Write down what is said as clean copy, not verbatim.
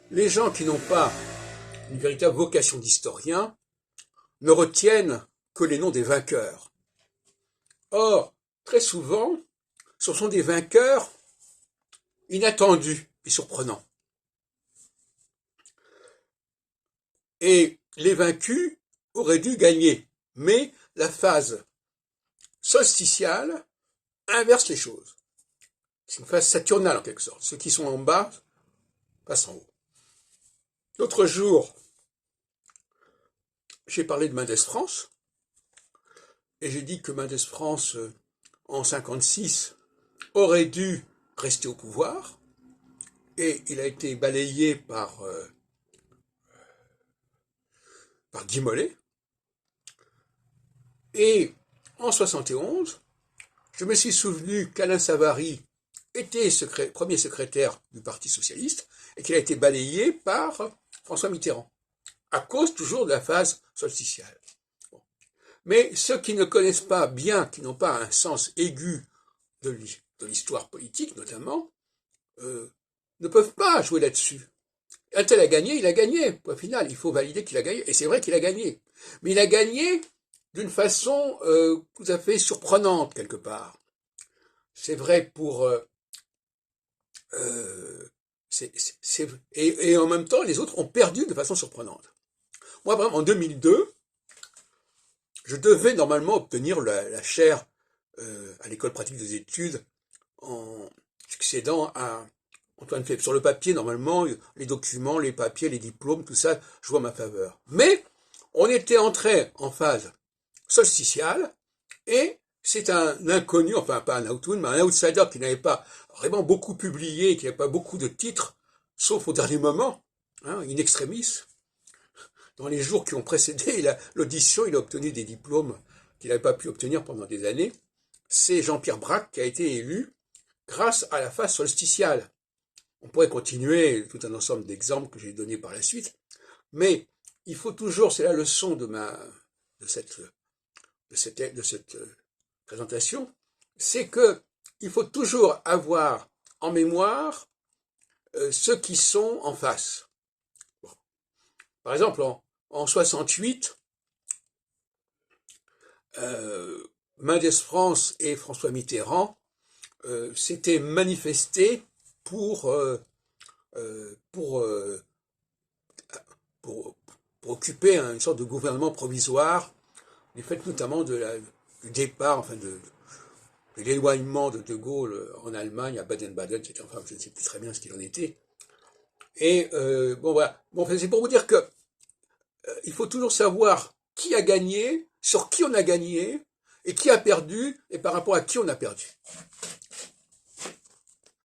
Les gens qui n'ont pas une véritable vocation d'historien ne retiennent que les noms des vainqueurs. Or, très souvent, ce sont des vainqueurs inattendus et surprenants. Et les vaincus auraient dû gagner, mais la phase solsticiale inverse les choses. C'est une phase saturnale en quelque sorte. Ceux qui sont en bas passent en haut. L'autre jour, j'ai parlé de Mendès France, et j'ai dit que Mendès France, en 56, aurait dû rester au pouvoir, et il a été balayé par Guy Mollet. Et en 71, je me suis souvenu qu'Alain Savary était premier secrétaire du Parti socialiste et qu'il a été balayé par François Mitterrand, à cause toujours de la phase solsticiale. Bon. Mais ceux qui ne connaissent pas bien, qui n'ont pas un sens aigu de l'histoire politique notamment, ne peuvent pas jouer là-dessus. Un tel a gagné, il a gagné. Au final, il faut valider qu'il a gagné. Et c'est vrai qu'il a gagné. Mais il a gagné d'une façon tout à fait surprenante, quelque part. C'est vrai pour... et en même temps, les autres ont perdu de façon surprenante. Moi, par exemple, en 2002, je devais normalement obtenir la chaire à l'école pratique des études en succédant à Antoine Philippe. Sur le papier, normalement, les documents, les papiers, les diplômes, tout ça joue en ma faveur. Mais on était entré en phase solsticiale et c'est un inconnu, enfin pas un out-one, mais un outsider qui n'avait pas vraiment beaucoup publié, qui n'avait pas beaucoup de titres, sauf au dernier moment, hein, in extremis. Dans les jours qui ont précédé l'audition, il a obtenu des diplômes qu'il n'avait pas pu obtenir pendant des années. C'est Jean-Pierre Braque qui a été élu grâce à la phase solsticiale. On pourrait continuer tout un ensemble d'exemples que j'ai donnés par la suite, mais il faut toujours, c'est la leçon de cette présentation, c'est que il faut toujours avoir en mémoire ceux qui sont en face. Bon. Par exemple, en 68, Mendès France et François Mitterrand s'étaient manifestés pour occuper une sorte de gouvernement provisoire, du fait notamment du départ, enfin de l'éloignement de Gaulle en Allemagne, à Baden-Baden, enfin je ne sais plus très bien ce qu'il en était. Et bon voilà, bon, c'est pour vous dire que il faut toujours savoir qui a gagné, sur qui on a gagné, et qui a perdu, et par rapport à qui on a perdu.